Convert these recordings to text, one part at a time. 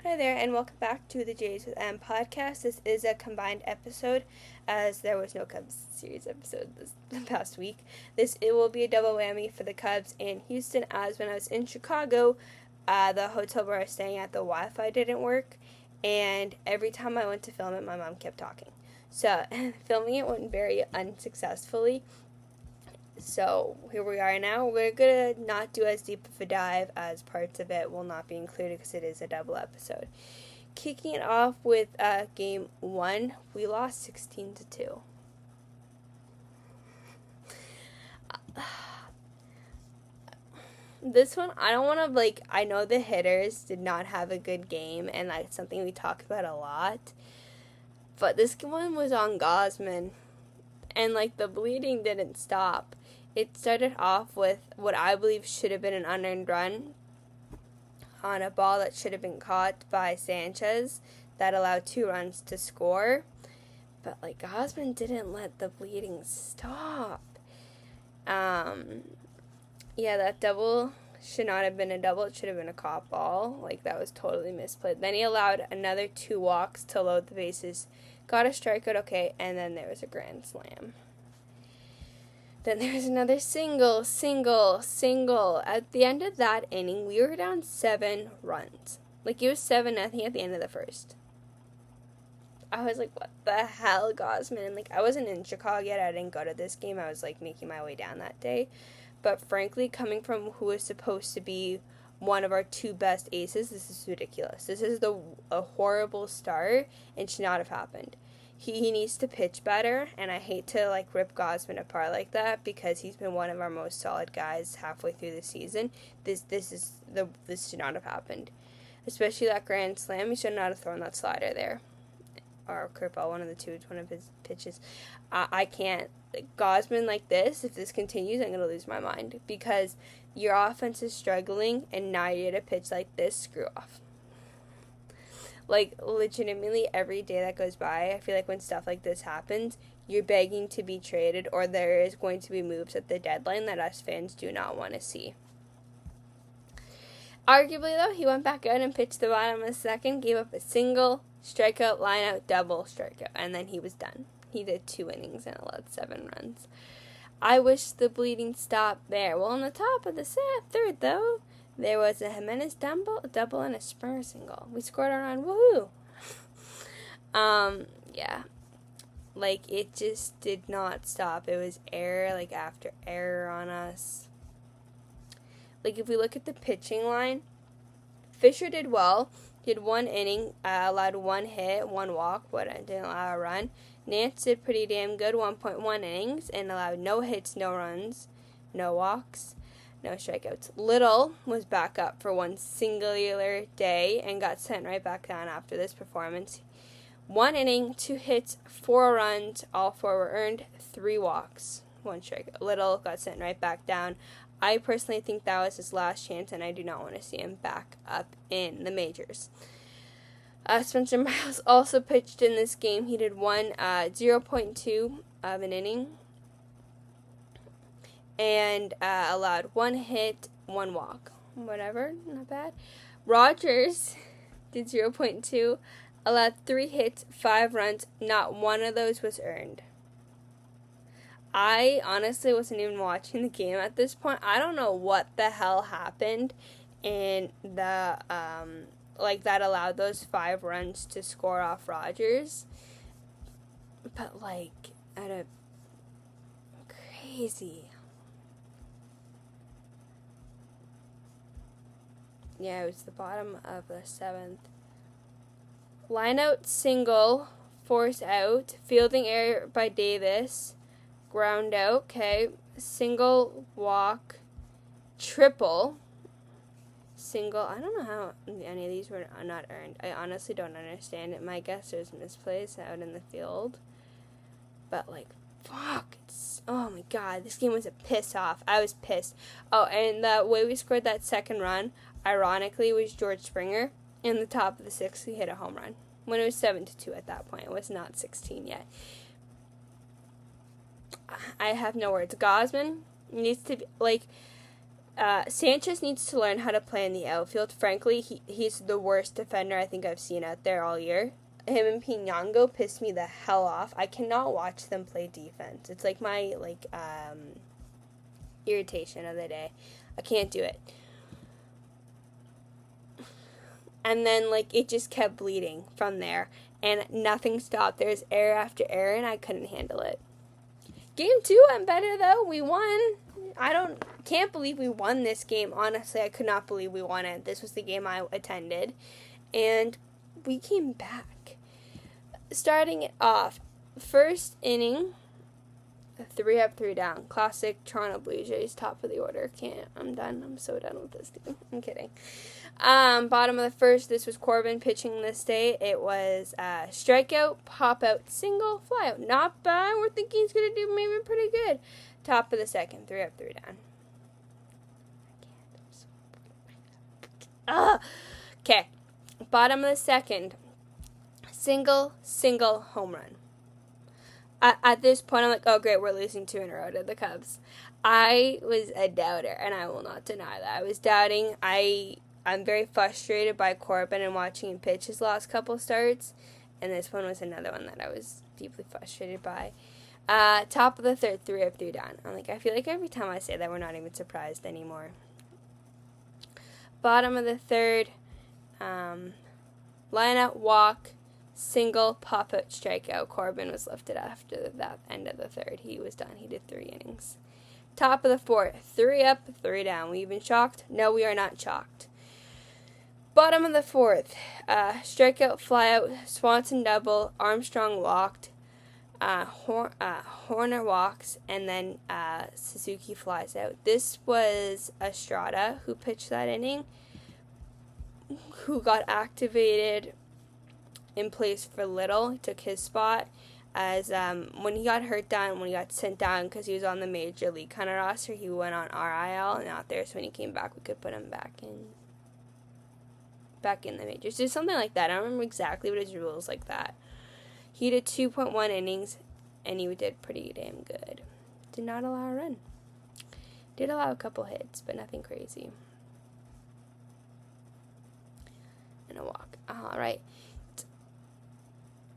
Hi there, and welcome back to the Jays with M podcast. This is a combined episode, as there was no Cubs series episode this past week. It will be a double whammy for the Cubs and Houston, as when I was in Chicago, the hotel where I was staying at, the Wi-Fi didn't work, and every time I went to film it, my mom kept talking. So, filming it went very unsuccessfully. So, here we are now. We're going to not do as deep of a dive, as parts of it will not be included because it is a double episode. Kicking it off with Game 1, we lost 16-2. This one, I don't want to, I know the hitters did not have a good game, and that's something we talk about a lot. But this one was on Gausman, and, the bleeding didn't stop. It started off with what I believe should have been an unearned run on a ball that should have been caught by Sanchez that allowed 2 runs to score. But, Gausman didn't let the bleeding stop. That double should not have been a double. It should have been a caught ball. That was totally misplayed. Then he allowed another 2 walks to load the bases. Got a strikeout, okay, and then there was a grand slam. Then there was another single. At the end of that inning, we were down 7 runs. It was 7-0 at the end of the first. I was like, what the hell, Gausman? And, I wasn't in Chicago yet. I didn't go to this game. I was, making my way down that day. But, frankly, coming from who was supposed to be one of our 2 best aces, this is ridiculous. This is a horrible start and should not have happened. He needs to pitch better, and I hate to, rip Gausman apart like that because he's been one of our most solid guys halfway through the season. This should not have happened. Especially that grand slam. He should not have thrown that slider there. Or curveball, one of the two. It's one of his pitches. I can't. Gausman like this, if this continues, I'm going to lose my mind. Because your offense is struggling, and now you're going to pitch like this. Screw off. Legitimately, every day that goes by, I feel like when stuff like this happens, you're begging to be traded, or there is going to be moves at the deadline that us fans do not want to see. Arguably, though, he went back out and pitched the bottom of the second, gave up a single, strikeout, lineout, double, strikeout, and then he was done. He did 2 innings and allowed 7 runs. I wish the bleeding stopped there. Well, on the top of the third, though, there was a Jimenez double and a Springer single. We scored a run. Woohoo! It just did not stop. It was error, after error on us. If we look at the pitching line, Fisher did well. He had 1 inning, allowed 1 hit, 1 walk, but didn't allow a run. Nance did pretty damn good, 1.1 innings, and allowed no hits, no runs, no walks, no strikeouts. Little was back up for 1 singular day and got sent right back down after this performance. 1 inning, 2 hits, 4 runs, all 4 were earned, 3 walks, 1 strikeout. Little got sent right back down. I personally think that was his last chance, and I do not want to see him back up in the majors. Spencer Miles also pitched in this game. He did 0.2 of an inning and allowed 1 hit, 1 walk. Whatever, not bad. Rogers did 0.2, allowed 3 hits, 5 runs. Not one of those was earned. I honestly wasn't even watching the game at this point. I don't know what the hell happened in the, that allowed those 5 runs to score off Rogers. But, at a crazy. Yeah, it was the bottom of the 7th. Lineout single, force out, fielding error by Davis. Ground out, okay, single, walk, triple, single. I don't know how any of these were not earned. I honestly don't understand it. My guess is misplays out in the field. But, fuck. Oh, my God. This game was a piss-off. I was pissed. Oh, and the way we scored that second run, ironically, was George Springer. In the top of the 6th, he hit a home run. When it was 7-2 at that point. It was not 16 yet. I have no words. Gausman needs to be, Sanchez needs to learn how to play in the outfield. Frankly, he's the worst defender I think I've seen out there all year. Him and Pinango pissed me the hell off. I cannot watch them play defense. It's like my irritation of the day. I can't do it. And then it just kept bleeding from there, and nothing stopped. There's error after error, and I couldn't handle it. Game 2 went better though. We won. Can't believe we won this game. Honestly, I could not believe we won it. This was the game I attended, and we came back. Starting it off, first inning, 3 up, 3 down. Classic Toronto Blue Jays, top of the order. I'm done. I'm so done with this game. I'm kidding. Bottom of the first, this was Corbin pitching this day. It was strikeout, pop out, single, fly out. Not bad. We're thinking he's going to do maybe pretty good. Top of the second, 3 up, 3 down. Okay. Bottom of the second, single, home run. At this point, I'm like, oh, great, we're losing 2 in a row to the Cubs. I was a doubter, and I will not deny that. I was doubting. I'm very frustrated by Corbin and watching him pitch his last couple starts, and this one was another one that I was deeply frustrated by. Top of the third, 3 up, 3 down. I feel like every time I say that, we're not even surprised anymore. Bottom of the third, line out, walk, single, pop out, strikeout. Corbin was lifted after that end of the third. He was done. He did 3 innings. Top of the fourth, 3 up, 3 down. We been shocked? No, we are not shocked. Bottom of the fourth, strikeout, flyout, Swanson double, Armstrong walked, Horner walks, and then Suzuki flies out. This was Estrada who pitched that inning, who got activated in place for Little. He took his spot as when he got when he got sent down because he was on the major league kind of roster, he went on RIL and out there. So when he came back, we could put him back in the majors. Just something like that. I don't remember exactly what his rules like that. He did 2.1 innings, and he did pretty damn good. Did not allow a run. Did allow a couple hits, but nothing crazy. And a walk. All right.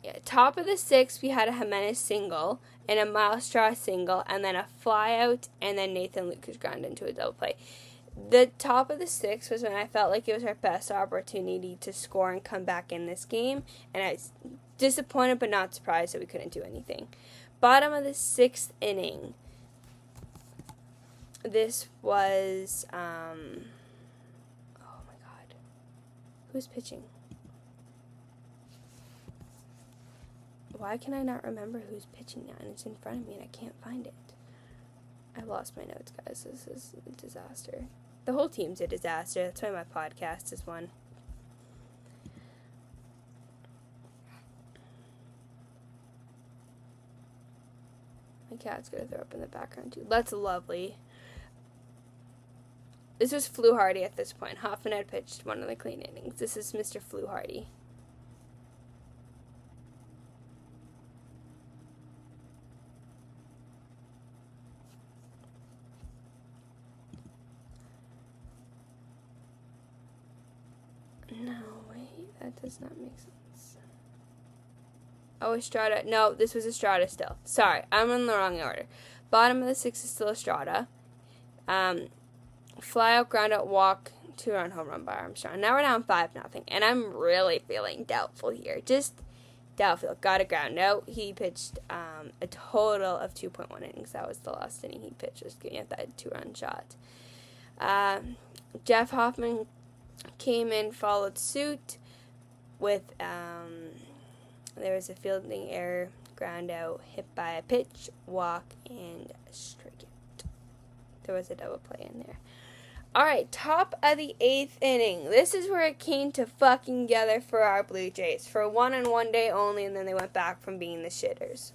Yeah, top of the sixth, we had a Jimenez single and a Miles Straw single, and then a fly out, and then Nathan Lucas ground into a double play. The top of the sixth was when I felt like it was our best opportunity to score and come back in this game, and I was disappointed but not surprised that we couldn't do anything. Bottom of the sixth inning, this was, oh my God, who's pitching? Why can I not remember who's pitching now? And it's in front of me and I can't find it. I've lost my notes, guys. This is a disaster. The whole team's a disaster. That's why my podcast is one. My cat's going to throw up in the background, too. That's lovely. This was Fluharty at this point. Hoffman had pitched one of the clean innings. This is Mr. Fluharty. No, wait, that does not make sense. Oh, Estrada. No, this was Estrada still. Sorry, I'm in the wrong order. Bottom of the sixth is still Estrada. Fly out, ground out, walk, 2-run home run by Armstrong. Now we're down 5-0, and I'm really feeling doubtful here. Just doubtful. Got a ground out. He pitched a total of 2.1 innings. That was the last inning he pitched, just giving up that 2-run shot. Jeff Hoffman came in, followed suit with, there was a fielding error, ground out, hit by a pitch, walk, and strikeout. There was a double play in there. Alright, top of the 8th inning. This is where it came to fucking together for our Blue Jays. For 1 and 1 day only, and then they went back from being the shitters.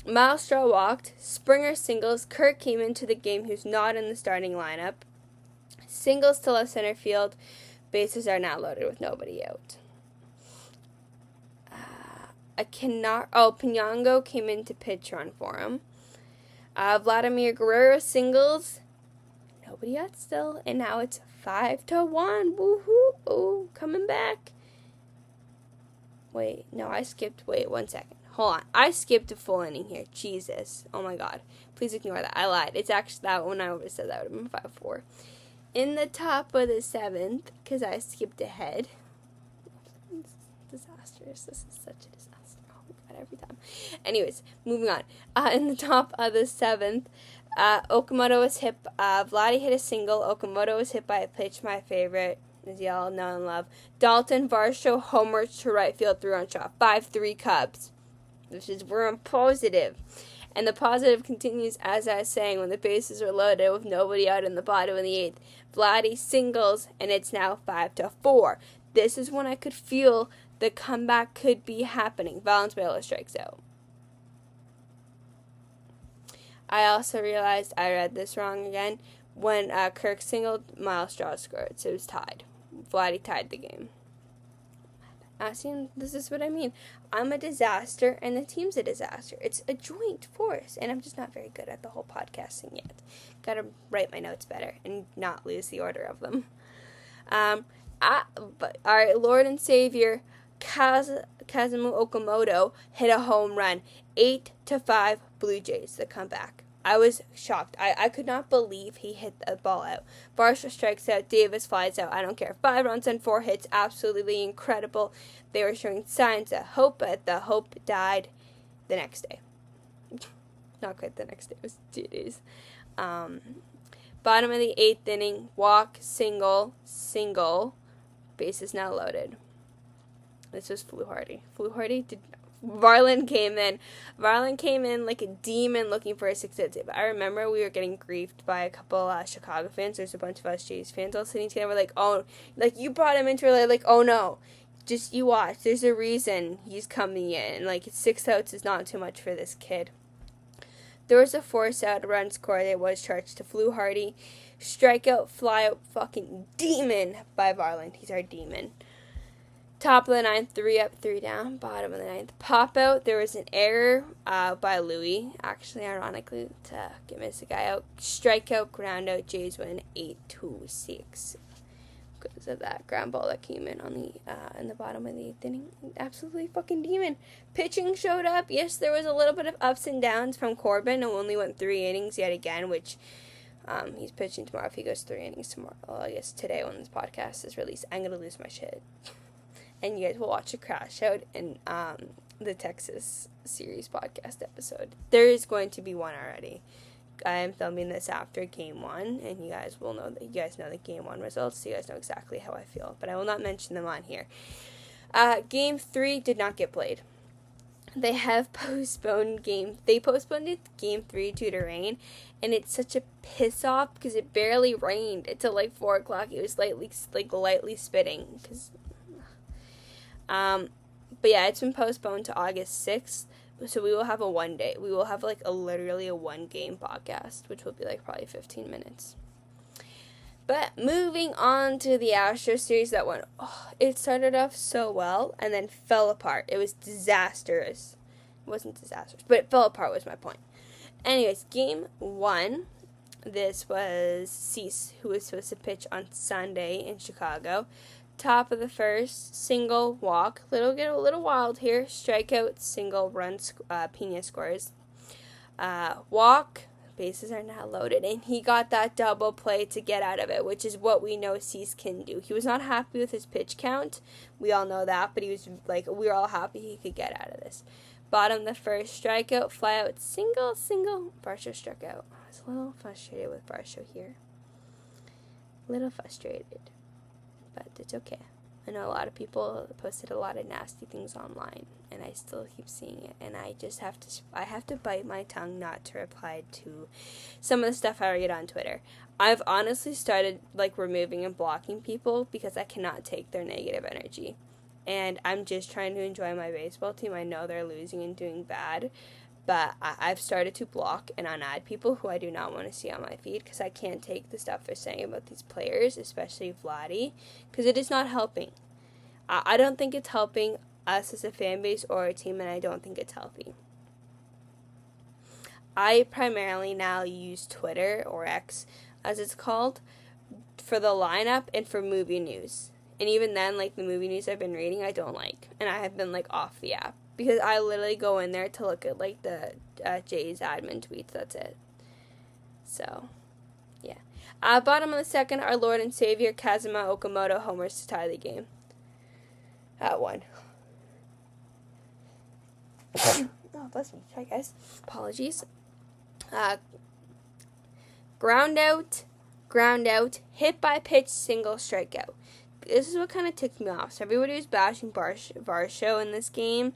Miles Straw walked. Springer singles. Kirk came into the game, who's not in the starting lineup. Singles to left center field. Bases are now loaded with nobody out. Pinango came in to pitch run for him. Vladimir Guerrero singles. nobody out still, and now it's 5-1. Woohoo! Oh, coming back. Wait, no, I skipped. Wait, 1 second. Hold on. I skipped a full inning here. Jesus. Oh my God. Please ignore that. I lied. It's actually that when I would have said that would have been 5-4. In the top of the 7th, because I skipped ahead. This is disastrous. This is such a disaster. Oh my God, every time. Anyways, moving on. In the top of the 7th, Okamoto was hit. Vladdy hit a single. Okamoto was hit by a pitch, my favorite. As y'all know and love. Dalton Varsho homered to right field 3-run shot. 5-3 Cubs. We're on positive. And the positive continues, as I was saying, when the bases are loaded with nobody out in the bottom of the 8th. Vladdy singles, and it's now 5-4. This is when I could feel the comeback could be happening. Valenzuela strikes out. I also realized I read this wrong again. When Kirk singled, Miles Straw scored, so it was tied. Vladdy tied the game. This is what I mean. I'm a disaster, and the team's a disaster. It's a joint force, and I'm just not very good at the whole podcasting yet. Gotta write my notes better and not lose the order of them. But all right, Lord and Savior Kazuma Okamoto hit a home run. 8-5 Blue Jays, the comeback. I was shocked. I could not believe he hit the ball out. Varsho strikes out. Davis flies out. I don't care. 5 runs and 4 hits. Absolutely incredible. They were showing signs of hope, but the hope died the next day. Not quite the next day. It was 2 days. Bottom of the 8th inning. Walk, single. Bases now loaded. This was Fluharty. Varland came in like a demon looking for a 6-hit save. I remember we were getting griefed by a couple Chicago fans. There's a bunch of us Jays fans all sitting together. We're like, oh, like you brought him into it. Like, oh no, just you watch. There's a reason he's coming in. Like 6 outs is not too much for this kid. There was a force out run score that was charged to Fluharty. Strikeout, flyout, fucking demon by Varland. He's our demon. Top of the 9th, 3 up, 3 down. Bottom of the 9th, pop out. There was an error by Louis, actually, ironically, to miss a guy out. Strikeout, ground out. Jays win 8-6 because of that ground ball that came in on the in the bottom of the 8th inning. Absolutely fucking demon. Pitching showed up. Yes, there was a little bit of ups and downs from Corbin, who only went 3 innings yet again, which he's pitching tomorrow. If he goes 3 innings tomorrow, well, I guess today when this podcast is released, I'm gonna lose my shit. And you guys will watch a crash out in the Texas series podcast episode. There is going to be one already. I am filming this after Game 1, and you guys will know that you guys know the Game 1 results, so you guys know exactly how I feel. But I will not mention them on here. Game 3 did not get played. They have postponed They postponed it Game 3 due to rain, and it's such a piss off because it barely rained until like 4 o'clock. It was lightly spitting because. But yeah, it's been postponed to August 6th, so we will have we will have literally a 1-game podcast, which will be like probably 15 minutes. But moving on to the Astros series, it started off so well and then fell apart. It was disastrous. It wasn't disastrous, but it fell apart was my point. Anyways, Game 1, this was Cease, who was supposed to pitch on Sunday in Chicago. Top of the 1st, single, walk. Get a little wild here. Strikeout, single, runs, Pena scores. Walk, bases are now loaded, and he got that double play to get out of it, which is what we know Cease can do. He was not happy with his pitch count. We all know that, but he was we were all happy he could get out of this. Bottom of the 1st, strikeout, flyout, single. Varsho struck out. I was a little frustrated with Varsho here. But it's okay. I know a lot of people posted a lot of nasty things online, and I still keep seeing it, and I just have to bite my tongue not to reply to some of the stuff I read on Twitter. I've honestly started removing and blocking people because I cannot take their negative energy, and I'm just trying to enjoy my baseball team. I know they're losing and doing bad, but I've started to block and unadd people who I do not want to see on my feed because I can't take the stuff they're saying about these players, especially Vladdy, because it is not helping. I don't think it's helping us as a fan base or a team, and I don't think it's healthy. I primarily now use Twitter or X as it's called, for the lineup and for movie news. And even then, like, the movie news I've been reading, I don't like. And I have been, like, off the app. Because I literally go in there to look at, like, the Jays admin tweets. That's it. So, yeah. Bottom of the second, our Lord and Savior, Kazuma Okamoto, homers to tie the game. At 1. Oh, bless me. Sorry, guys. Apologies. Ground out, hit by pitch, single, strikeout. This is what kind of ticked me off. So everybody was bashing Varsho in this game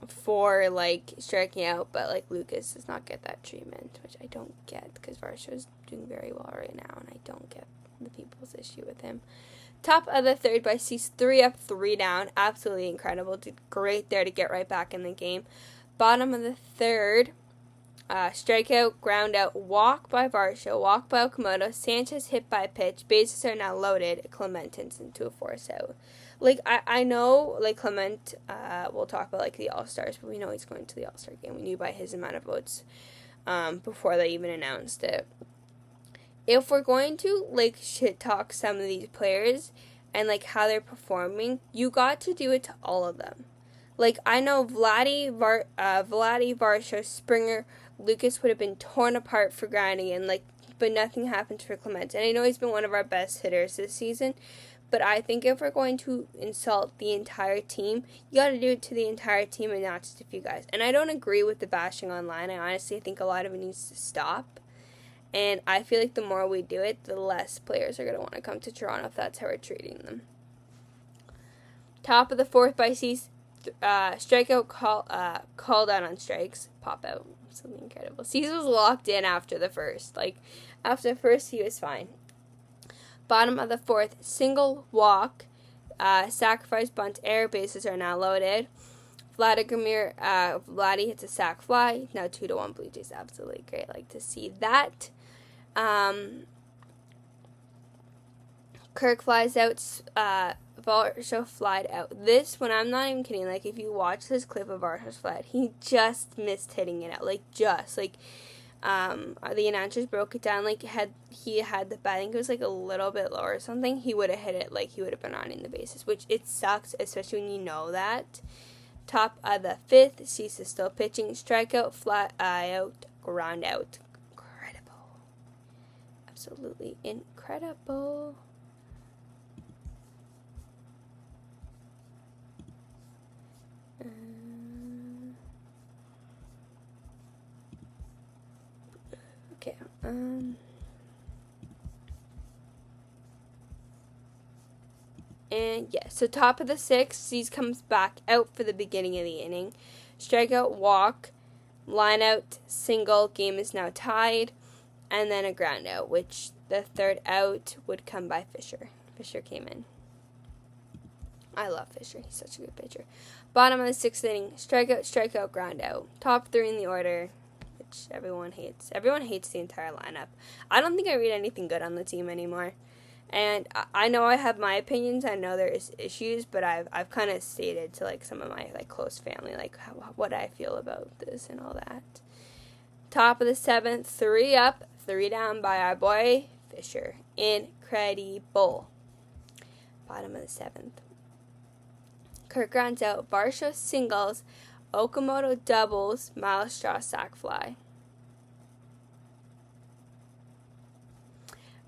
for, like, striking out, but, like, Lucas does not get that treatment, which I don't get, because Varsho is doing very well right now, and I don't get the people's issue with him. Top of the third by Cease, 3 up, 3 down. Absolutely incredible. Did great there to get right back in the game. Bottom of the third, strikeout, ground out, walk by Varsho, walk by Okamoto, Sanchez hit by pitch, bases are now loaded, Clement turns into a force out. Like, I know, like, Clement, we'll talk about, like, the All-Stars, but we know he's going to the All-Star game. We knew by his amount of votes before they even announced it. If we're going to, like, shit-talk some of these players and, like, how they're performing, you got to do it to all of them. Like, I know Vladdy, Varsho, Springer, Lucas would have been torn apart for grinding in, like, but nothing happened for Clement. And I know he's been one of our best hitters this season, but I think if we're going to insult the entire team, you got to do it to the entire team and not just a few guys. And I don't agree with the bashing online. I honestly think a lot of it needs to stop. And I feel like the more we do it, the less players are going to want to come to Toronto if that's how we're treating them. Top of the fourth by Cease, strikeout called out on strikes, pop out. Something incredible. Cease was locked in after the first. Like, after the first, he was fine. Bottom of the fourth, single, walk, sacrifice, bunt, error, bases are now loaded. Vladdy hits a sac fly, now 2-1 Blue Jays. Absolutely great. I like to see that. Kirk flies out, Varsho flied out. This, when I'm not even kidding, like, if you watch this clip of Varsho's flight, he just missed hitting it out. Like, the announcers broke it down, like, he had the bat, I think it was, like, a little bit lower or something, he would have hit it, like, he would have been on in the bases, which it sucks, especially when you know that. Top of the fifth, Cease is still pitching, strikeout, fly out, ground out. Incredible. Absolutely incredible. Okay, and yeah, so top of the sixth, Cease comes back out for the beginning of the inning. Strikeout, walk, line out, single, game is now tied, and then a ground out, which the third out would come by Fisher. Fisher came in. I love Fisher. He's such a good pitcher. Bottom of the sixth inning, strikeout, ground out. Top three in the order, which everyone hates. Everyone hates the entire lineup. I don't think I read anything good on the team anymore. And I know I have my opinions. I know there's issues, but I've kind of stated to, like, some of my, like, close family, like, what I feel about this and all that. Top of the seventh, 3 up, 3 down by our boy Fisher. Incredible. Bottom of the seventh, Kirk grounds out, Varsho singles, Okamoto doubles, Miles Straw sac fly.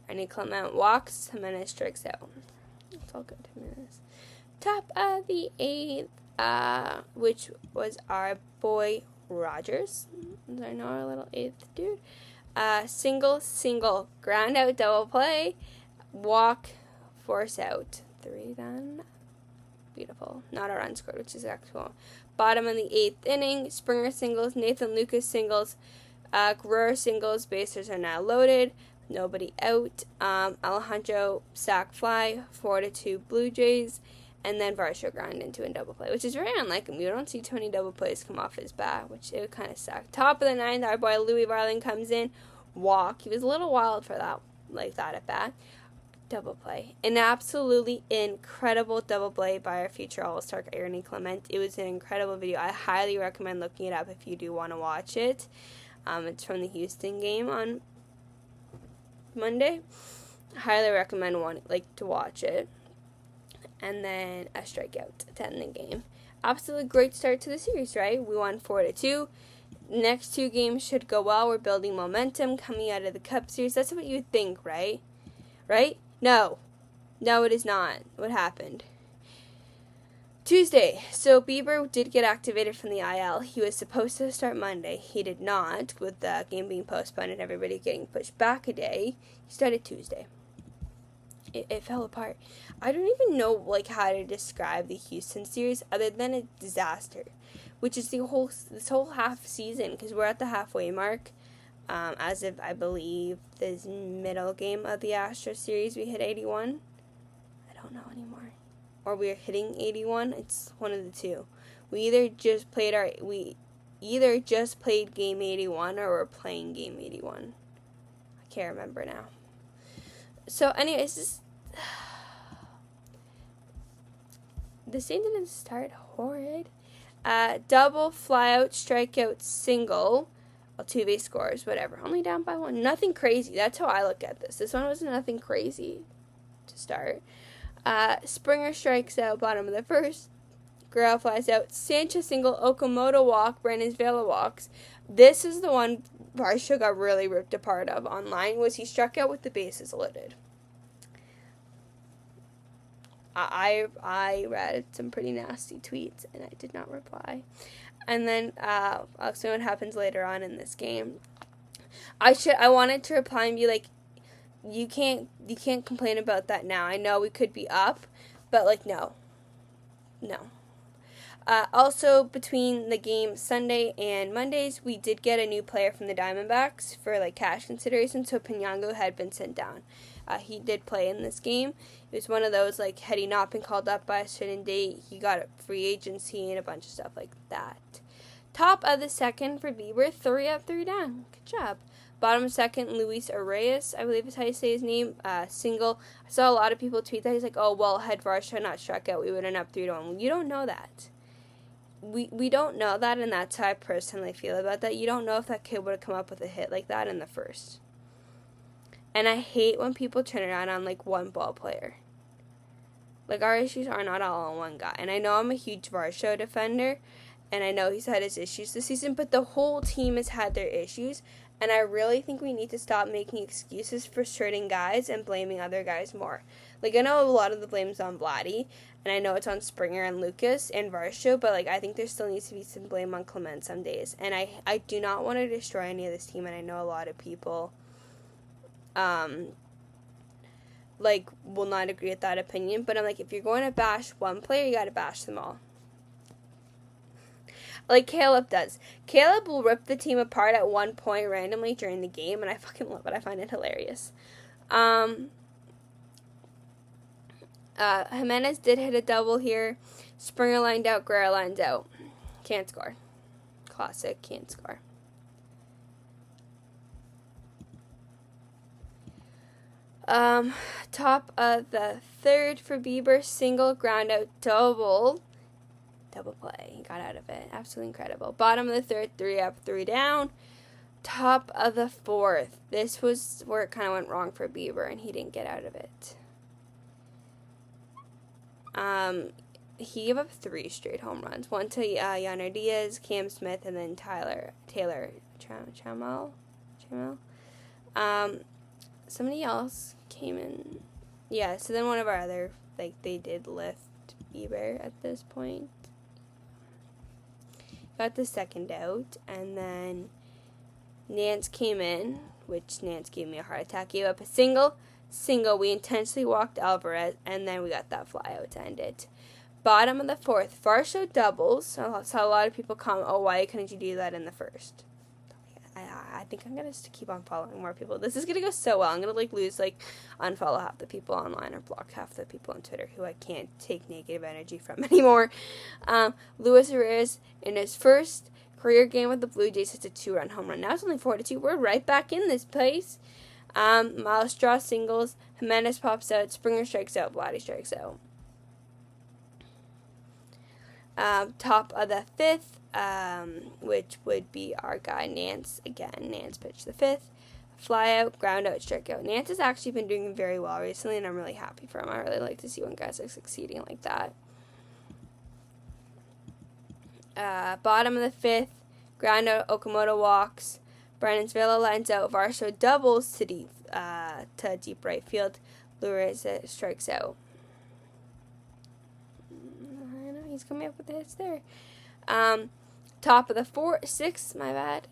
Ernie Clement walks, Jimenez strikes out. It's all good, Jimenez. Top of the eighth, which was our boy Rogers. I know our little eighth dude. Single, ground out, double play, walk, force out. 3 done. Beautiful. Not a run scored, which is actual. Bottom of the eighth inning, Springer singles, Nathan Lucas singles, Guerrero singles, bases are now loaded. Nobody out. Alejandro sac fly, 4-2 Blue Jays, and then Varsho ground into a double play, which is very unlike him. We don't see too many double plays come off his bat, which it would kind of suck. Top of the ninth, our boy Louis Varling comes in, walk. He was a little wild for that, like that at bat. Double play. An absolutely incredible double play by our future All-Star Ernie Clement. It was an incredible video. I highly recommend looking it up if you do want to watch it. It's from the Houston game on Monday. Highly recommend to watch it. And then a strikeout to end the game. Absolutely great start to the series, right? We won 4-2. Next 2 games should go well. We're building momentum coming out of the Cubs series. That's what you think, right? Right? No, it is not. What happened? Tuesday. So Bieber did get activated from the IL. He was supposed to start Monday. He did not, with the game being postponed and everybody getting pushed back a day. He started Tuesday. It fell apart. I don't even know how to describe the Houston series other than a disaster, which is this whole half season, because we're at the halfway mark. As of, I believe, this middle game of the Astros series, we hit 81. I don't know anymore. Or we're hitting 81. It's one of the two. We either just played game 81 or we're playing game 81. I can't remember now. So, anyways, this game didn't start horrid. Double, flyout, strikeout, single, 2 base scores, whatever. Only down by 1. Nothing crazy. That's how I look at this. This one was nothing crazy to start. Springer strikes out, bottom of the first. Guerrero flies out. Sanchez single, Okamoto walk, Brandon Vela walks. This is the one Varsho got really ripped apart of online, was he struck out with the bases loaded. I read some pretty nasty tweets, and I did not reply. And then I'll explain what happens later on in this game. I wanted to reply and be like, you can't complain about that now. I know we could be up, but no. Also, between the game Sunday and Mondays, we did get a new player from the Diamondbacks for cash consideration. So Pinango had been sent down. He did play in this game. It was one of those had he not been called up by a certain date, he got a free agency and a bunch of stuff like that. Top of the second for Bieber, 3 up, 3 down. Good job. Bottom second, Luis Arias, I believe is how you say his name, single. I saw a lot of people tweet that. He's like, oh, well, had Varsho not struck out, we would have been up 3-1. Well, you don't know that. We don't know that, and that's how I personally feel about that. You don't know if that kid would have come up with a hit like that in the first. And I hate when people turn around on, one ball player. Our issues are not all on one guy. And I know I'm a huge Varsho defender, and I know he's had his issues this season, but the whole team has had their issues. And I really think we need to stop making excuses for certain guys and blaming other guys more. I know a lot of the blame's on Vladdy, and I know it's on Springer and Lucas and Varsho, but, I think there still needs to be some blame on Clement some days. And I do not want to destroy any of this team, and I know a lot of people, will not agree with that opinion. But I'm if you're going to bash one player, you got to bash them all. Caleb does. Caleb will rip the team apart at one point randomly during the game, and I fucking love it. I find it hilarious. Jimenez did hit a double here. Springer lined out, Guerrero lined out. Can't score. Classic, can't score. Top of the third for Bieber, single, ground out, double play. He got out of it. Absolutely incredible. Bottom of the third, 3 up, 3 down. Top of the fourth. This was where it kind of went wrong for Bieber, and he didn't get out of it. He gave up 3 straight home runs. One to Yainer Diaz, Cam Smith, and then Taylor Trammell. Somebody else came in. Yeah, so then one of our other, they did lift Bieber at this point. Got the second out, and then Nance came in, which Nance gave me a heart attack. Gave up a single. We intentionally walked Alvarez, and then we got that fly out to end it. Bottom of the fourth, Varsho doubles. So I saw a lot of people comment, oh, why couldn't you do that in the first? I think I'm going to keep on following more people. This is going to go so well. I'm going to lose, unfollow half the people online or block half the people on Twitter who I can't take negative energy from anymore. Luis Arias, in his first career game with the Blue Jays, hits a 2-run home run. Now it's only 4-2. We're right back in this place. Miles Straw singles. Jimenez pops out. Springer strikes out. Vladdy strikes out. Top of the fifth. which would be our guy Nance. Again, Nance pitched the 5th. Fly out, ground out, strikeout. Nance has actually been doing very well recently, and I'm really happy for him. I really like to see when guys are succeeding like that. Bottom of the 5th, ground out, Okamoto walks. Brandon's Vela lines out. Varsho doubles to deep right field. Lures strikes out. I know he's coming up with the hits there. Top of the 6th, my bad.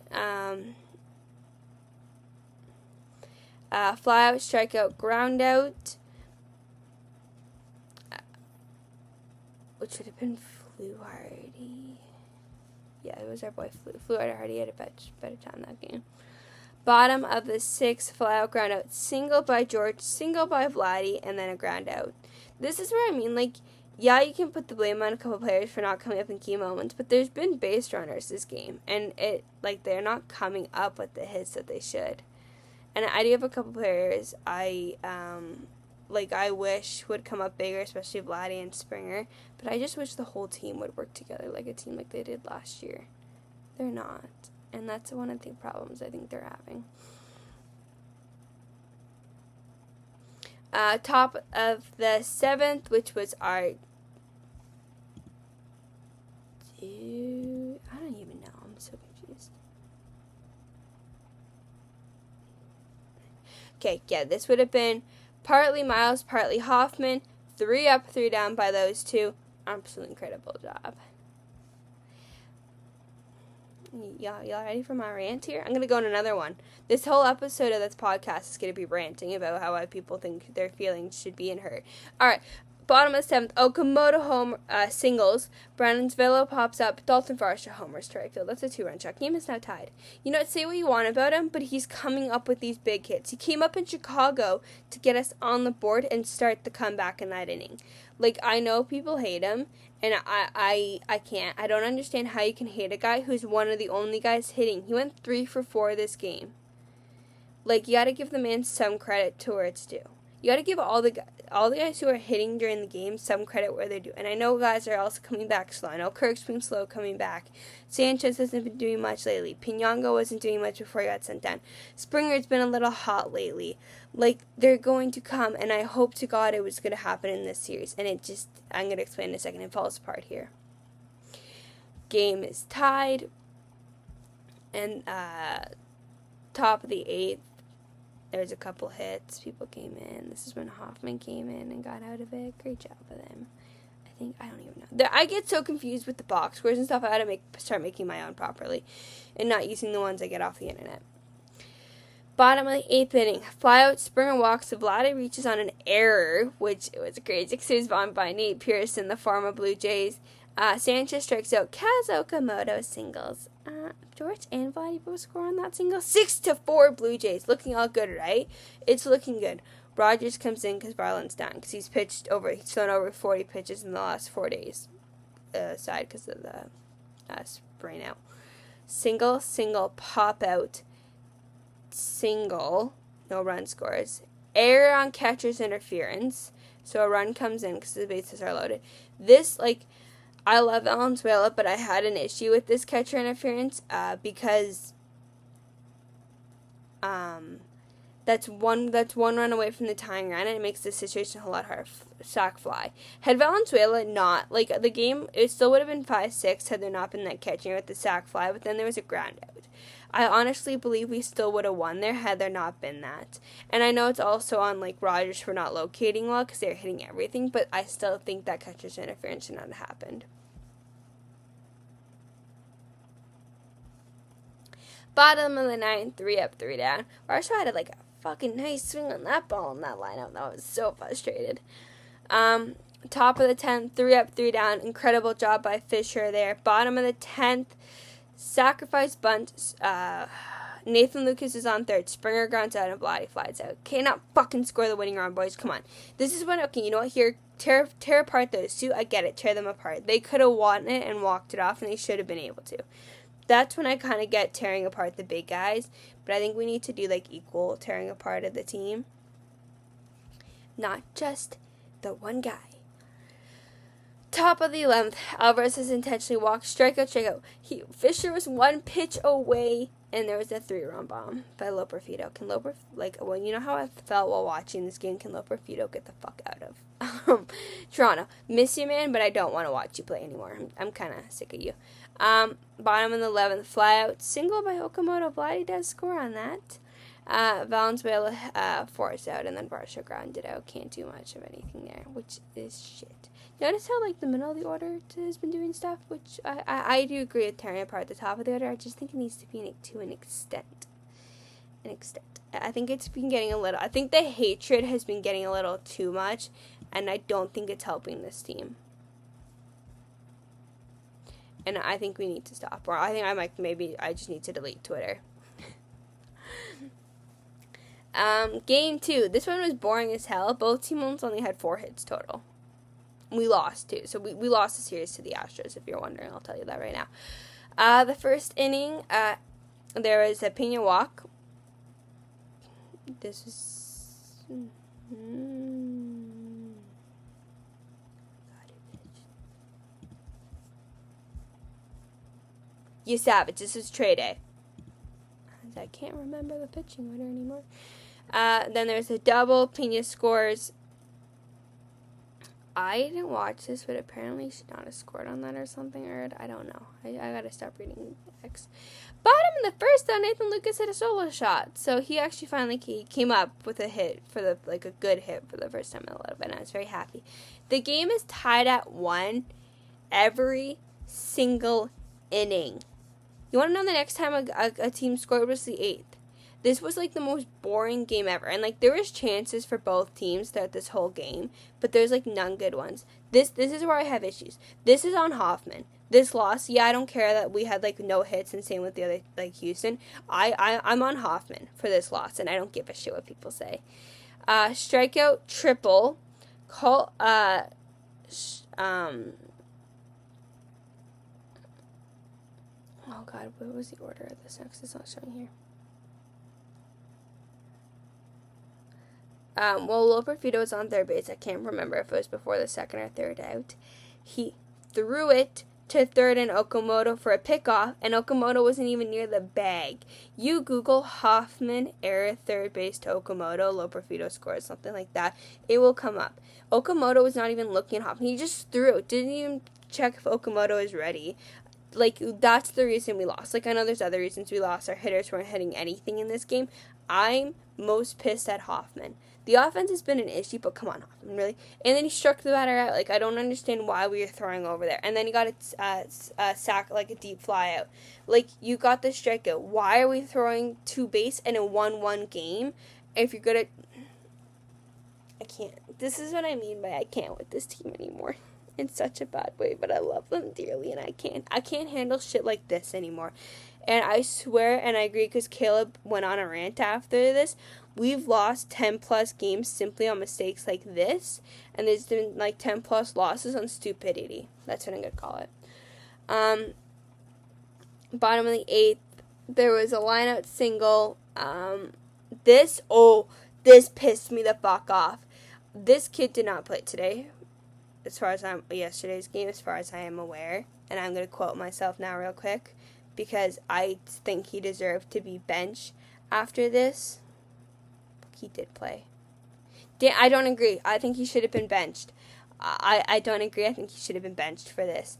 Fly out, strikeout, ground out. Which would have been Fluharty. Yeah, it was our boy Fluharty had a better time that game. Bottom of the 6th, fly out, ground out. Single by George, single by Vladdy, and then a ground out. This is where I mean, like, yeah, you can put the blame on a couple players for not coming up in key moments, but there's been base runners this game, and they're not coming up with the hits that they should. And I do have a couple players I wish would come up bigger, especially Vladdy and Springer, but I just wish the whole team would work together like a team like they did last year. They're not, and that's one of the problems I think they're having. Top of the 7th, which was our... I don't even know. I'm so confused. Okay, yeah, this would have been partly Miles, partly Hoffman. 3 up, 3 down by those two. Absolutely incredible job. Y'all ready for my rant here? I'm going to go on another one. This whole episode of this podcast is going to be ranting about how people think their feelings should be hurt. Alright, bottom of the 7th, Okamoto home singles. Brandon's Velo pops up. Dalton Varsho homers to right field. That's a 2-run shot. Game is now tied. You know, say what you want about him, but he's coming up with these big hits. He came up in Chicago to get us on the board and start the comeback in that inning. Like, I know people hate him, and I can't. I don't understand how you can hate a guy who's one of the only guys hitting. He went 3 for 4 this game. Like, you gotta give the man some credit to where it's due. You gotta give all the guys who are hitting during the game some credit where they're due. And I know guys are also coming back slow. I know Kirk's been slow coming back. Sanchez hasn't been doing much lately. Piñango wasn't doing much before he got sent down. Springer's been a little hot lately. Like, they're going to come, and I hope to God it was going to happen in this series. And I'm going to explain in a second. It falls apart here. Game is tied. And top of the 8th. There's a couple hits. People came in. This is when Hoffman came in and got out of it. Great job with him. I don't even know. I get so confused with the box scores and stuff. I had to start making my own properly and not using the ones I get off the internet. Bottom of the 8th inning. Fly out, Springer walks. Vladdy reaches on an error, which it was a great 6 bomb by Nate Pearson, the former Blue Jays. Sanchez strikes out. Kaz Okamoto singles. George and Vladdy both score on that single. 6-4 Blue Jays. Looking all good, right? It's looking good. Rogers comes in because Varland's down because he's thrown over 40 pitches in the last 4 days. Aside because of the sprain out. Single, pop out. Single, no run scores. Error on catcher's interference. So a run comes in because the bases are loaded. I love Valenzuela, but I had an issue with this catcher interference because that's one run away from the tying run, and it makes the situation a whole lot harder. Sac fly. Had Valenzuela not, the game, it still would have been 5-6 had there not been that catching with the sac fly, but then there was a ground out. I honestly believe we still would have won there had there not been that. And I know it's also on, Rogers for not locating well because they're hitting everything, but I still think that catcher's interference should not have happened. Bottom of the 9th, 3 up, 3 down. Varsho had a fucking nice swing on that ball in that lineup. That was so frustrated. Top of the 10th, 3 up, 3 down. Incredible job by Fisher there. Bottom of the 10th, sacrifice bunt. Nathan Lucas is on third. Springer grounds out and Vladdy flies out. Cannot fucking score the winning run, boys. Come on. This is when, okay, you know what? Here, tear apart those two. I get it. Tear them apart. They could have won it and walked it off, and they should have been able to. That's when I kind of get tearing apart the big guys. But I think we need to do, equal tearing apart of the team. Not just the one guy. Top of the 11th, Alvarez has intentionally walked, strikeout. Fisher was one pitch away, and there was a 3-run bomb by Loperfido. Can Loper, well, you know how I felt while watching this game? Can Loperfido get the fuck out of Toronto? Miss you, man, but I don't want to watch you play anymore. I'm kind of sick of you. Bottom of the 11th, flyout single by Okamoto. Vladdy does score on that. Valenzuela forced out, and then Varsho grounded out. Can't do much of anything there, which is shit. Notice how, the middle of the order has been doing stuff, which I do agree with tearing apart the top of the order. I just think it needs to be to an extent. I think it's been getting I think the hatred has been getting a little too much, and I don't think it's helping this team. And I think we need to stop. Or I think maybe I just need to delete Twitter. Game 2. This one was boring as hell. Both teams only had 4 hits total. We lost, too. So we lost the series to the Astros, if you're wondering. I'll tell you that right now. The first inning, there was a Pena walk. This was... You savage. This is Trey Day. I can't remember the pitching order anymore. Then there's a double. Pena scores. I didn't watch this, but apparently he should not have scored on that or something. Or I don't know. I gotta stop reading X. Bottom in the first, though, Nathan Lucas hit a solo shot. So he actually finally came up with a hit for a good hit for the first time in a little bit. And I was very happy. The game is tied at 1 every single inning. You want to know the next time a team scored was the 8th. This was the most boring game ever. And there was chances for both teams throughout this whole game, but there's none good ones. This is where I have issues. This is on Hoffman. This loss, yeah, I don't care that we had no hits, and same with the other Houston. I'm on Hoffman for this loss, and I don't give a shit what people say. Strikeout triple. Oh God, what was the order of this next? It's not showing here. Loperfido was on third base. I can't remember if it was before the second or third out. He threw it to third and Okamoto for a pickoff, and Okamoto wasn't even near the bag. You Google Hoffman error third base to Okamoto, Loperfido scores, something like that. It will come up. Okamoto was not even looking at Hoffman. He just threw it. Didn't even check if Okamoto is ready. That's the reason we lost. I know there's other reasons we lost. Our hitters weren't hitting anything in this game. I'm most pissed at Hoffman. The offense has been an issue, but come on, Hoffman, really? And then he struck the batter out. I don't understand why we were throwing over there. And then he got a sack, a deep fly out. You got the strikeout. Why are we throwing 2 base in a 1-1 game if you're good at... I can't. This is what I mean by I can't with this team anymore. In such a bad way, but I love them dearly, and I can't handle shit like this anymore. And I swear, and I agree, because Caleb went on a rant after this, we've lost 10 plus games simply on mistakes like this, and there's been 10 plus losses on stupidity. That's what I'm gonna call it. Bottom of the 8th, there was a lineout single. This pissed me the fuck off. This kid did not play today. Yesterday's game, as far as I am aware, and I'm going to quote myself now real quick, because I think he deserved to be benched after this. He did play. I don't agree. I think he should have been benched. I don't agree. I think he should have been benched for this.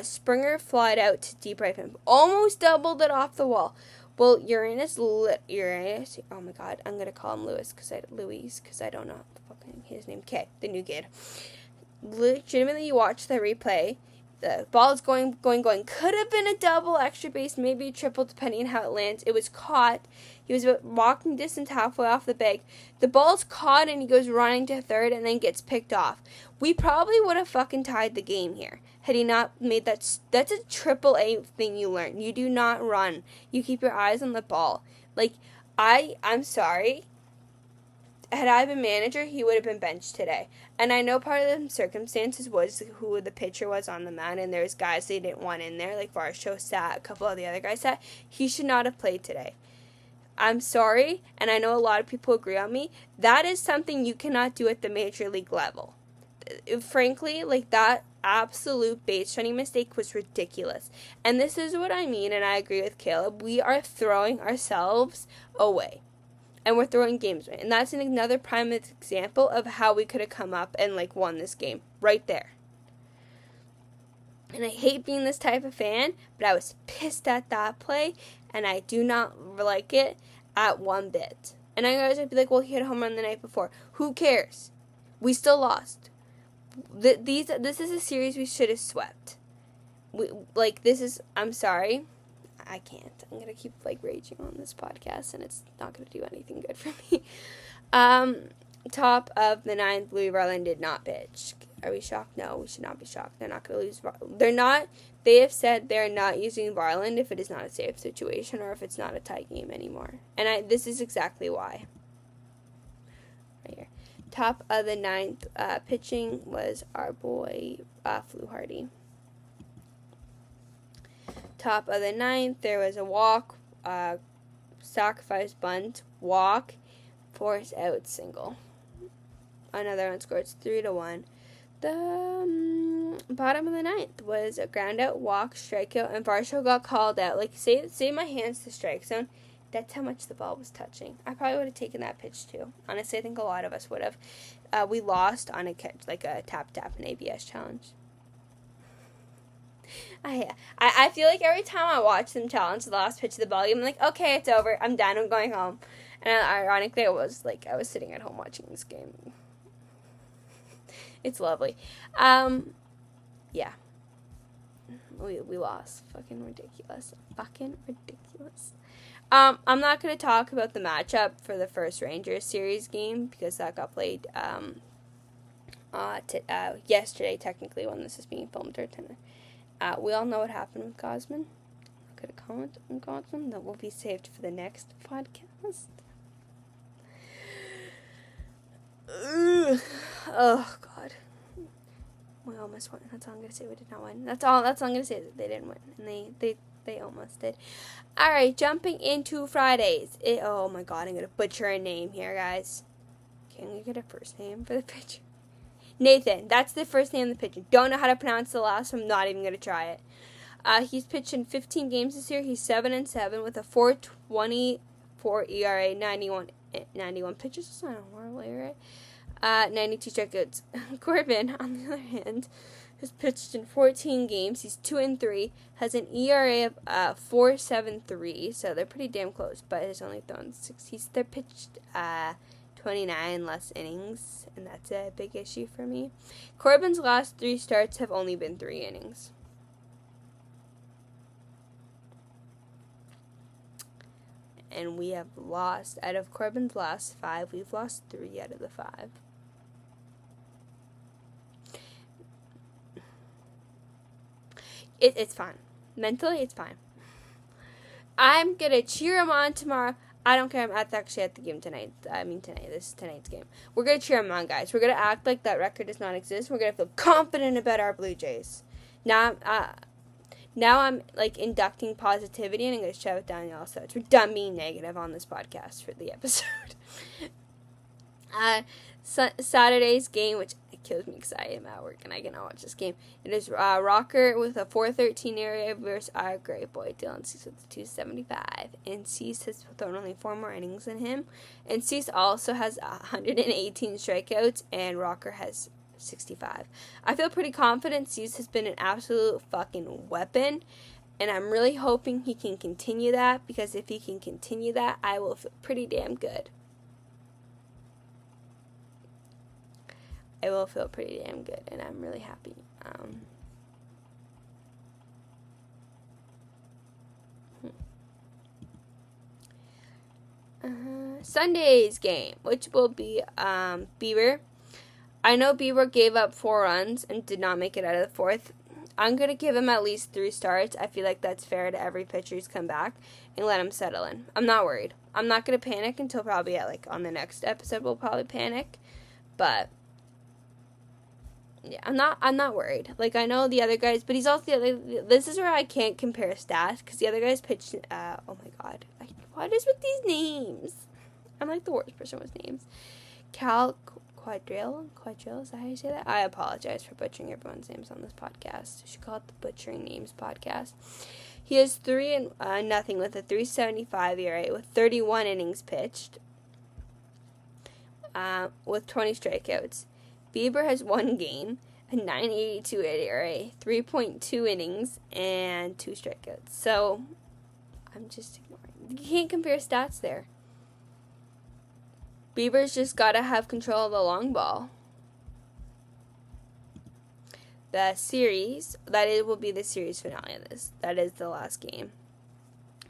Springer flied out to deep right field. Almost doubled it off the wall. Well, Uranus, oh my God, I'm going to call him Luis, because I don't know his name. Okay, the new kid. Legitimately, you watch the replay. The ball is going. Could have been a double, extra base, maybe a triple, depending on how it lands. It was caught. He was about walking distance halfway off the bag. The ball's caught, and he goes running to third and then gets picked off. We probably would have fucking tied the game here had he not made that. That's a triple-A thing you learn. You do not run. You keep your eyes on the ball. I'm sorry. Had I been manager, he would have been benched today. And I know part of the circumstances was who the pitcher was on the mound, and there's guys they didn't want in there, like Varsho sat, a couple of the other guys sat. He should not have played today. I'm sorry, and I know a lot of people agree on me. That is something you cannot do at the major league level. frankly, like, that absolute base running mistake was ridiculous. And this is what I mean, and I agree with Caleb. We are throwing ourselves away. And we're throwing games away. And that's another prime example of how we could have come up and, like, won this game. Right there. And I hate being this type of fan, but I was pissed at that play, and I do not like it at one bit. And I guys would be like, well, he hit a home run the night before. Who cares? We still lost. This is a series we should have swept. I'm sorry. I can't. I'm going to keep, like, raging on this podcast, and it's not going to do anything good for me. Top of the ninth, Louis Varland did not pitch. Are we shocked? No, we should not be shocked. They're not going to lose. They have said they're not using Varland if it is not a safe situation or if it's not a tie game anymore. And this is exactly why. Right here. Top of the ninth, pitching was our boy, Fluharty. Top of the ninth, there was a walk, sacrifice bunt, walk, force out, single. Another one scores 3-1. The bottom of the ninth was a ground out, walk, strikeout, and Varsho got called out. Like, say my hands to strike zone. That's how much the ball was touching. I probably would have taken that pitch too. Honestly, I think a lot of us would have. We lost on a catch, like a tap in ABS challenge. I feel like every time I watch them challenge the last pitch of the ball game, I'm like, okay, it's over. I'm done. I'm going home. And ironically, I was sitting at home watching this game. It's lovely. Yeah. We lost. Fucking ridiculous. I'm not going to talk about the matchup for the first Rangers series game because that got played yesterday, technically, when this is being filmed. We all know what happened with Gosman. I'm not going to comment on Gosman. That will be saved for the next podcast. Oh, God. We almost won. That's all I'm going to say. We did not win. That's all I'm going to say. That they didn't win. And they almost did. Alright, jumping into Fridays. Oh, my God. I'm going to butcher a name here, guys. Can we get a first name for the pitcher? Nathan. That's the first name of the pitcher. Don't know how to pronounce the last one. I'm not even going to try it. He's pitched in 15 games this year. He's 7-7 with a 4.24 ERA, 91 pitches. That's not horrible, right? 92 strikeouts. Corbin, on the other hand, has pitched in 14 games. He's 2-3, has an ERA of 4.73, so they're pretty damn close. But he's only thrown 6. They're pitched 29 less innings, and that's a big issue for me. Corbin's last 3 starts have only been 3 innings. And we have lost, out of Corbin's last 5, we've lost 3 out of the 5. It's fine. Mentally, it's fine. I'm going to cheer him on tomorrow. I don't care. I'm actually at the game tonight. This is tonight's game. We're going to cheer him on, guys. We're going to act like that record does not exist. We're going to feel confident about our Blue Jays. Now I'm like inducting positivity, and I'm going to shove it down y'all. So we're done being negative on this podcast for the episode. Saturday's game, which kills me because I am at work and I cannot watch this game. It is Rocker with a 4.13 area versus our great boy Dylan Cease with a 2.75. And Cease has thrown only 4 more innings than him. And Cease also has 118 strikeouts, and Rocker has 65. I feel pretty confident. Cease has been an absolute fucking weapon, and I'm really hoping he can continue that, because if he can continue that, I will feel pretty damn good. I will feel pretty damn good, and I'm really happy. Sunday's game, which will be Bieber. I know Bieber gave up 4 runs and did not make it out of the 4th. I'm going to give him at least 3 starts. I feel like that's fair to every pitcher who's come back, and let him settle in. I'm not worried. I'm not going to panic until probably on the next episode we'll probably panic. But yeah, I'm not worried. Like, I know the other guys, but he's also this is where I can't compare stats, because the other guys pitched oh my god. What is with these names? I'm like the worst person with names. Cal Quadrille, is that how you say that? I apologize for butchering everyone's names on this podcast. I should call it the Butchering Names podcast. He has 3-0 with a 3.75 ERA with 31 innings pitched, with 20 strikeouts. Bieber has 1 game, a 9.82 ERA, 3.2 innings, and 2 strikeouts. So, I'm just ignoring. You can't compare stats there. Bieber's just got to have control of the long ball. The series, will be the series finale of this. That is the last game.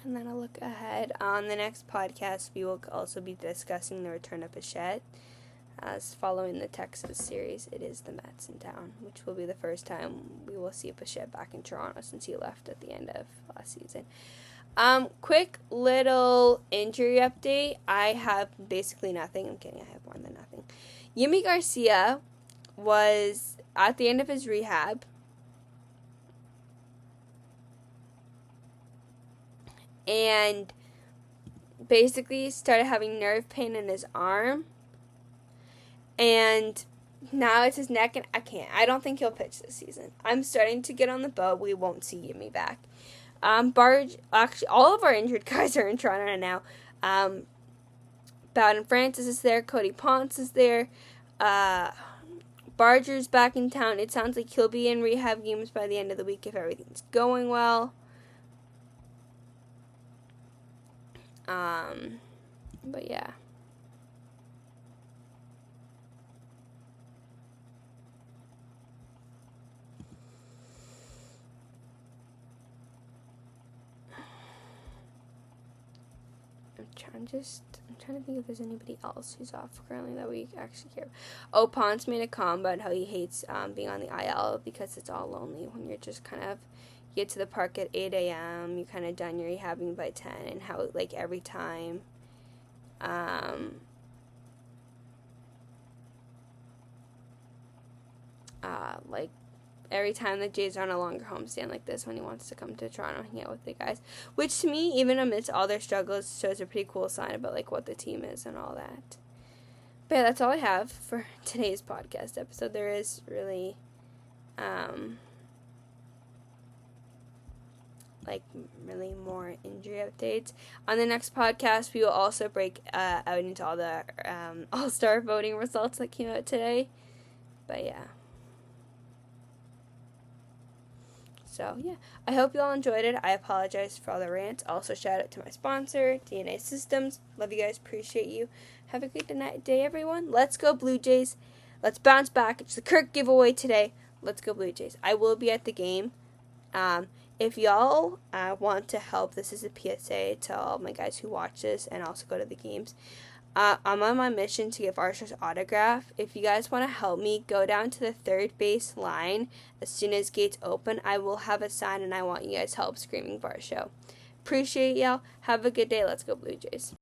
And then I'll look ahead. On the next podcast, we will also be discussing the return of Bichette. As following the Texas series, it is the Mets in town, which will be the first time we will see Bichette back in Toronto since he left at the end of last season. Quick little injury update. I have basically nothing. I'm kidding, I have more than nothing. Yimi Garcia was at the end of his rehab. And basically started having nerve pain in his arm. And now it's his neck, and I don't think he'll pitch this season. I'm starting to get on the boat. We won't see Yimi back. Actually, all of our injured guys are in Toronto now. Bowden Francis is there. Cody Ponce is there. Barger's back in town. It sounds like he'll be in rehab games by the end of the week if everything's going well. But yeah. I'm trying to think if there's anybody else who's off currently that we actually care. Oh, Ponce made a comment about how he hates being on the IL because it's all lonely when you're just kind of, you get to the park at 8 a.m., you're kind of done your rehabbing by 10, and how, like, every time, every time the Jays are on a longer homestand like this when he wants to come to Toronto and hang out with the guys. Which, to me, even amidst all their struggles, shows a pretty cool sign about, like, what the team is and all that. But yeah, that's all I have for today's podcast episode. There is really, really more injury updates. On the next podcast, we will also break out into all the All-Star voting results that came out today. But yeah. So, yeah, I hope you all enjoyed it. I apologize for all the rants. Also, shout out to my sponsor, DNA Systems. Love you guys. Appreciate you. Have a good day, everyone. Let's go, Blue Jays. Let's bounce back. It's the Kirk giveaway today. Let's go, Blue Jays. I will be at the game. If y'all want to help, this is a PSA to all my guys who watch this and also go to the games. I'm on my mission to give Archer's autograph. If you guys want to help me, go down to the third base line. As soon as gates open, I will have a sign, and I want you guys help screaming for our show. Appreciate y'all. Have a good day. Let's go, Blue Jays.